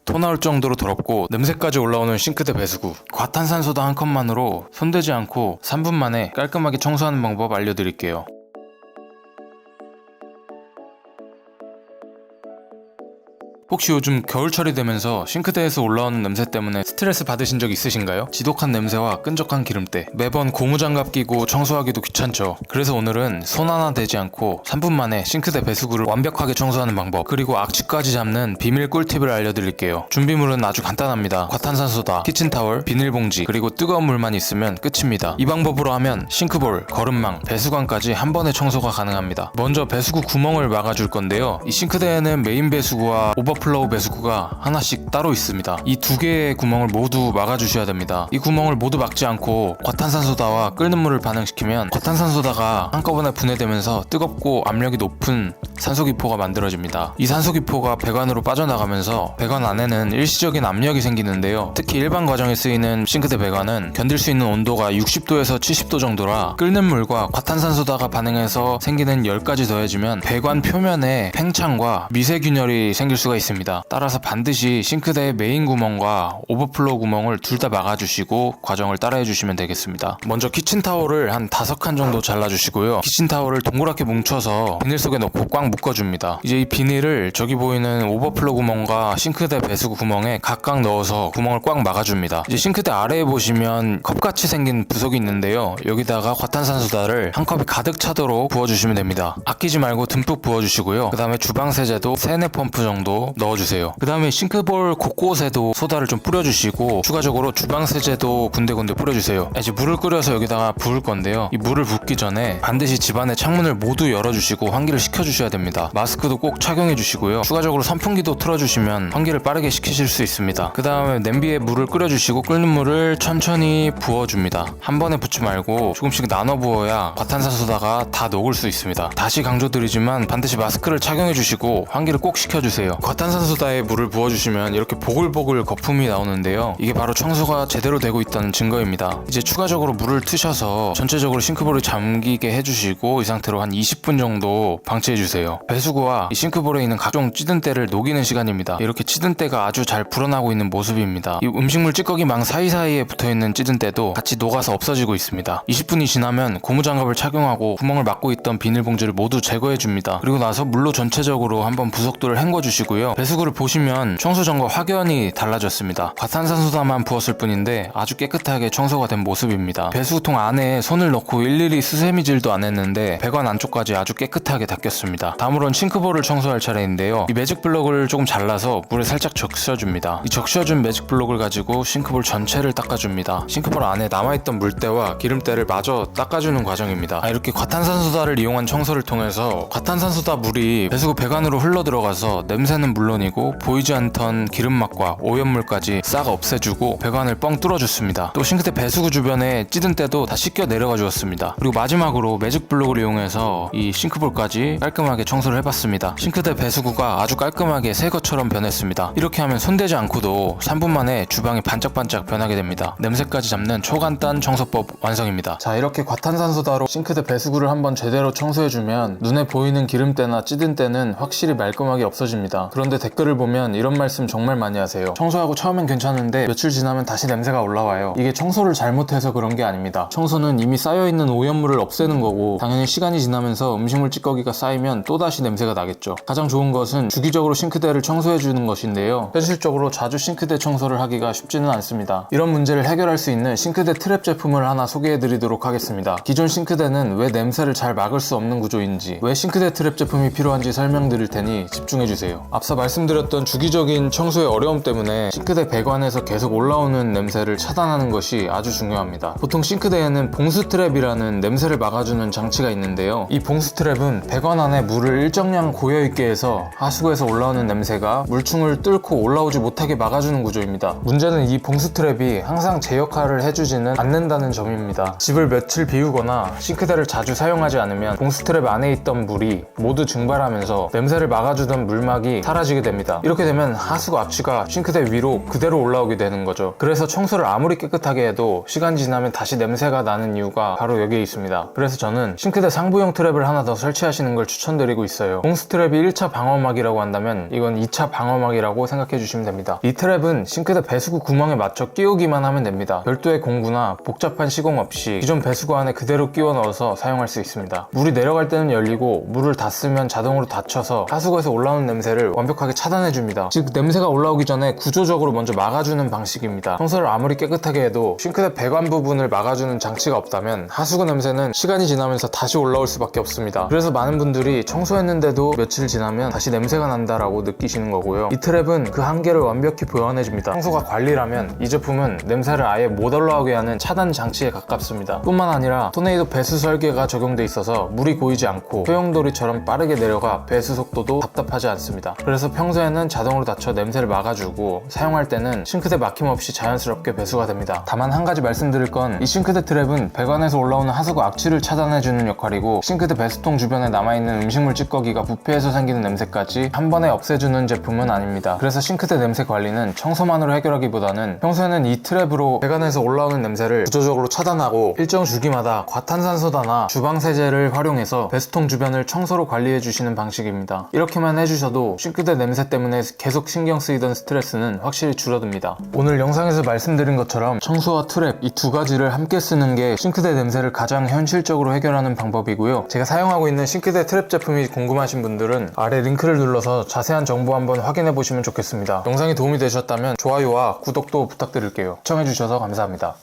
토 나올 정도로 더럽고 냄새까지 올라오는 싱크대 배수구. 과탄산소다 한 컵만으로 손대지 않고 3분 만에 깔끔하게 청소하는 방법 알려드릴게요. 혹시 요즘 겨울철이 되면서 싱크대에서 올라오는 냄새 때문에 스트레스 받으신 적 있으신가요? 지독한 냄새와 끈적한 기름때, 매번 고무장갑 끼고 청소하기도 귀찮죠. 그래서 오늘은 손 하나 대지 않고 3분 만에 싱크대 배수구를 완벽하게 청소하는 방법, 그리고 악취까지 잡는 비밀 꿀팁을 알려드릴게요. 준비물은 아주 간단합니다. 과탄산소다, 키친타월, 비닐봉지, 그리고 뜨거운 물만 있으면 끝입니다. 이 방법으로 하면 싱크볼, 거름망, 배수관까지 한 번에 청소가 가능합니다. 먼저 배수구 구멍을 막아줄 건데요. 이 싱크대에는 메인 배수구와 오버플로우 배수구가 하나씩 따로 있습니다. 이 두 개의 구멍을 모두 막아주셔야 됩니다. 이 구멍을 모두 막지 않고 과탄산소다와 끓는 물을 반응시키면 과탄산소다가 한꺼번에 분해되면서 뜨겁고 압력이 높은 산소기포가 만들어집니다. 이 산소기포가 배관으로 빠져나가면서 배관 안에는 일시적인 압력이 생기는데요. 특히 일반 과정에 쓰이는 싱크대 배관은 견딜 수 있는 온도가 60도에서 70도 정도라 끓는 물과 과탄산소다가 반응해서 생기는 열까지 더해지면 배관 표면에 팽창과 미세균열이 생길 수가 있습니다. 따라서 반드시 싱크대의 메인 구멍과 오버플로우 구멍을 둘 다 막아주시고 과정을 따라해 주시면 되겠습니다. 먼저 키친타올을 한 5칸 정도 잘라주시고요. 키친타올을 동그랗게 뭉쳐서 비닐 속에 넣고 꽉 묶어줍니다. 이제 이 비닐을 저기 보이는 오버플로우 구멍과 싱크대 배수구 구멍에 각각 넣어서 구멍을 꽉 막아줍니다. 이제 싱크대 아래에 보시면 컵같이 생긴 부속이 있는데요. 여기다가 과탄산소다를 한 컵이 가득 차도록 부어주시면 됩니다. 아끼지 말고 듬뿍 부어주시고요. 그 다음에 주방세제도 3-4펌프 정도 넣어주세요. 그 다음에 싱크볼 곳곳에도 소다를 좀 뿌려주시고 추가적으로 주방세제도 군데군데 뿌려주세요. 이제 물을 끓여서 여기다가 부을 건데요. 이 물을 붓기 전에 반드시 집안의 창문을 모두 열어주시고 환기를 시켜주셔야 됩니다. 마스크도 꼭 착용해주시고요. 추가적으로 선풍기도 틀어주시면 환기를 빠르게 시키실 수 있습니다. 그 다음에 냄비에 물을 끓여주시고 끓는 물을 천천히 부어줍니다. 한 번에 붓지 말고 조금씩 나눠 부어야 과탄산소다가 다 녹을 수 있습니다. 다시 강조드리지만 반드시 마스크를 착용해주시고 환기를 꼭 시켜주세요. 과탄산소다에 물을 부어주시면 이렇게 보글보글 거품이 나오는데요. 이게 바로 청소가 제대로 되고 있다는 증거입니다. 이제 추가적으로 물을 트셔서 전체적으로 싱크볼을 잠기게 해주시고 이 상태로 한 20분 정도 방치해주세요. 배수구와 이 싱크볼에 있는 각종 찌든 때를 녹이는 시간입니다. 이렇게 찌든 때가 아주 잘 불어나고 있는 모습입니다. 이 음식물 찌꺼기 망 사이사이에 붙어있는 찌든 때도 같이 녹아서 없어지고 있습니다. 20분이 지나면 고무장갑을 착용하고 구멍을 막고 있던 비닐봉지를 모두 제거해줍니다. 그리고 나서 물로 전체적으로 한번 부속도를 헹궈주시고요. 배수구를 보시면 청소 전과 확연히 달라졌습니다. 과탄산소다만 부었을 뿐인데 아주 깨끗하게 청소가 된 모습입니다. 배수구통 안에 손을 넣고 일일이 수세미질도 안 했는데 배관 안쪽까지 아주 깨끗하게 닦였습니다. 다음으론 싱크볼을 청소할 차례인데요. 이 매직 블럭을 조금 잘라서 물에 살짝 적셔줍니다. 이 적셔준 매직 블럭을 가지고 싱크볼 전체를 닦아줍니다. 싱크볼 안에 남아있던 물때와 기름때를 마저 닦아주는 과정입니다. 이렇게 과탄산소다를 이용한 청소를 통해서 과탄산소다 물이 배수구 배관으로 흘러들어가서 냄새는 물론이고 보이지 않던 기름막과 오염물까지 싹 없애주고 배관을 뻥 뚫어줬습니다. 또 싱크대 배수구 주변에 찌든 때도 다 씻겨 내려가 주었습니다. 그리고 마지막으로 매직 블록을 이용해서 이 싱크볼까지 깔끔하게 청소를 해봤습니다. 싱크대 배수구가 아주 깔끔하게 새 것처럼 변했습니다. 이렇게 하면 손대지 않고도 3분 만에 주방이 반짝반짝 변하게 됩니다. 냄새까지 잡는 초간단 청소법 완성입니다. 자, 이렇게 과탄산소다로 싱크대 배수구를 한번 제대로 청소해주면 눈에 보이는 기름때나 찌든 때는 확실히 말끔하게 없어집니다. 그런데 댓글을 보면 이런 말씀 정말 많이 하세요. 청소하고 처음엔 괜찮은데 며칠 지나면 다시 냄새가 올라와요. 이게 청소를 잘못해서 그런 게 아닙니다. 청소는 이미 쌓여있는 오염물을 없애는 거고 당연히 시간이 지나면서 음식물 찌꺼기가 쌓이면 또다시 냄새가 나겠죠. 가장 좋은 것은 주기적으로 싱크대를 청소해주는 것인데요. 현실적으로 자주 싱크대 청소를 하기가 쉽지는 않습니다. 이런 문제를 해결할 수 있는 싱크대 트랩 제품을 하나 소개해드리도록 하겠습니다. 기존 싱크대는 왜 냄새를 잘 막을 수 없는 구조인지, 왜 싱크대 트랩 제품이 필요한지 설명드릴 테니 집중해주세요. 앞서 말씀드렸던 주기적인 청소의 어려움 때문에 싱크대 배관에서 계속 올라오는 냄새를 차단하는 것이 아주 중요합니다. 보통 싱크대에는 봉수 트랩이라는 냄새를 막아주는 장치가 있는데요. 이 봉수 트랩은 배관 안에 물을 일정량 고여있게 해서 하수구에서 올라오는 냄새가 물충을 뚫고 올라오지 못하게 막아주는 구조입니다. 문제는 이 봉수 트랩이 항상 제 역할을 해주지는 않는다는 점입니다. 집을 며칠 비우거나 싱크대를 자주 사용하지 않으면 봉수 트랩 안에 있던 물이 모두 증발하면서 냄새를 막아주던 물막이 사라지게 없어지게 됩니다. 이렇게 되면 하수구 악취가 싱크대 위로 그대로 올라오게 되는 거죠. 그래서 청소를 아무리 깨끗하게 해도 시간이 지나면 다시 냄새가 나는 이유가 바로 여기에 있습니다. 그래서 저는 싱크대 상부용 트랩을 하나 더 설치하시는 걸 추천드리고 있어요. 봉스 트랩이 1차 방어막이라고 한다면 이건 2차 방어막이라고 생각해 주시면 됩니다. 이 트랩은 싱크대 배수구 구멍에 맞춰 끼우기만 하면 됩니다. 별도의 공구나 복잡한 시공 없이 기존 배수구 안에 그대로 끼워 넣어서 사용할 수 있습니다. 물이 내려갈 때는 열리고 물을 닫으면 자동으로 닫혀서 하수구에서 올라오는 냄새를 완벽하게 차단해 줍니다. 즉 냄새가 올라오기 전에 구조적으로 먼저 막아주는 방식입니다. 청소를 아무리 깨끗하게 해도 싱크대 배관 부분을 막아주는 장치가 없다면 하수구 냄새는 시간이 지나면서 다시 올라올 수밖에 없습니다. 그래서 많은 분들이 청소했는데도 며칠 지나면 다시 냄새가 난다라고 느끼시는 거고요. 이 트랩은 그 한계를 완벽히 보완해줍니다. 청소가 관리라면 이 제품은 냄새를 아예 못 올라오게 하는 차단 장치에 가깝습니다. 뿐만 아니라 토네이도 배수 설계가 적용돼 있어서 물이 고이지 않고 소용돌이처럼 빠르게 내려가 배수 속도도 답답하지 않습니다. 그래서 평소에는 자동으로 닫혀 냄새를 막아주고 사용할 때는 싱크대 막힘없이 자연스럽게 배수가 됩니다. 다만 한 가지 말씀드릴 건 이 싱크대 트랩은 배관에서 올라오는 하수구 악취를 차단해주는 역할이고 싱크대 배수통 주변에 남아있는 음식물 찌꺼기가 부패해서 생기는 냄새까지 한 번에 없애주는 제품은 아닙니다. 그래서 싱크대 냄새 관리는 청소만으로 해결하기보다는 평소에는 이 트랩으로 배관에서 올라오는 냄새를 구조적으로 차단하고 일정 주기마다 과탄산소다나 주방세제를 활용해서 배수통 주변을 청소로 관리해주시는 방식입니다. 이렇게만 해주셔도 싱크대 냄새 때문에 계속 신경 쓰이던 스트레스는 확실히 줄어듭니다. 오늘 영상에서 말씀드린 것처럼 청소와 트랩 이 두 가지를 함께 쓰는 게 싱크대 냄새를 가장 현실적으로 해결하는 방법이고요. 제가 사용하고 있는 싱크대 트랩 제품이 궁금하신 분들은 아래 링크를 눌러서 자세한 정보 한번 확인해 보시면 좋겠습니다. 영상이 도움이 되셨다면 좋아요와 구독도 부탁드릴게요. 시청해주셔서 감사합니다.